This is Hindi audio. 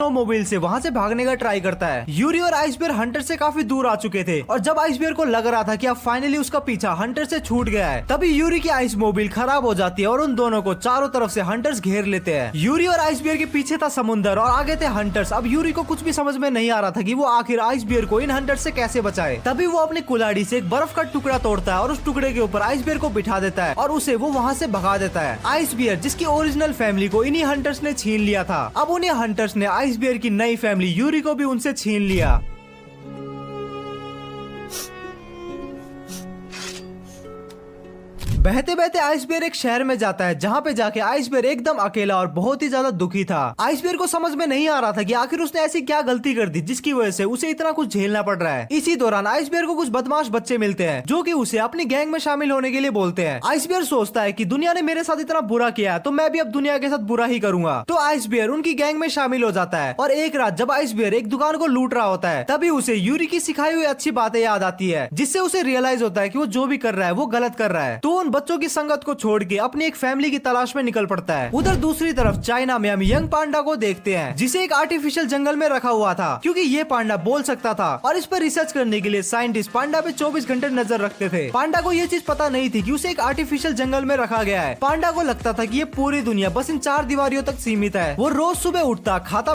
स्नोमोबाइल से वहाँ से भागने का ट्राई करता है। यूरी और आइस बियर हंटर से काफी दूर आ चुके थे और जब आइस बियर को लग रहा था कि अब फाइनली उसका पीछा हंटर से छूट गया है, तभी यूरी की आइस मोबाइल खराब हो जाती है और उन दोनों को चारों तरफ से हंटर्स घेर लेते हैं। यूरी और आइस बियर के पीछे था समुंदर और आगे थे हंटर्स। अब यूरी को कुछ भी समझ में नहीं आ रहा था कि वो आखिर आइस बियर को इन हंटर्स से कैसे बचाए। तभी वो अपनी कुल्हाड़ी से एक बर्फ का टुकड़ा तोड़ता है और उस टुकड़े के ऊपर आइस बियर को बिठा देता है और उसे वो वहाँ से भगा देता है। आइस बियर जिसकी ओरिजिनल फैमिली को इन्हीं हंटर्स ने छीन लिया था, अब उन्हीं हंटर्स ने आइस बियर की नई फैमिली यूरी को भी उनसे छीन लिया। बहते बहते आइस बियर एक शहर में जाता है जहाँ पे जाके आइस बियर एकदम अकेला और बहुत ही ज्यादा दुखी था। आइस बियर को समझ में नहीं आ रहा था कि आखिर उसने ऐसी क्या गलती कर दी जिसकी वजह से उसे इतना कुछ झेलना पड़ रहा है। इसी दौरान आइस बियर को कुछ बदमाश बच्चे मिलते हैं जो कि उसे अपनी गैंग में शामिल होने के लिए बोलते हैं। आइस बियर सोचता है कि दुनिया ने मेरे साथ इतना बुरा किया तो मैं भी अब दुनिया के साथ बुरा ही करूंगा। तो आइस बियर उनकी गैंग में शामिल हो जाता है और एक रात जब आइस बियर एक दुकान को लूट रहा होता है तभी उसे यूरी की सिखाई हुई अच्छी बातें याद आती है, जिससे उसे रियलाइज होता है कि वो जो भी कर रहा है वो गलत कर रहा है। तो उन बच्चों की संगत को छोड़ के अपनी एक फैमिली की तलाश में निकल पड़ता है। उधर दूसरी तरफ चाइना में हम यंग पांडा को देखते हैं जिसे एक आर्टिफिशियल जंगल में रखा हुआ था क्योंकि ये पांडा बोल सकता था और इस पर रिसर्च करने के लिए साइंटिस्ट पांडा पे 24 घंटे नजर रखते थे। पांडा को ये चीज पता नहीं थी कि उसे एक आर्टिफिशियल जंगल में रखा गया है। पांडा को लगता था कि ये पूरी दुनिया बस इन 4 दीवारियों तक सीमित है। वो रोज सुबह उठता, खाता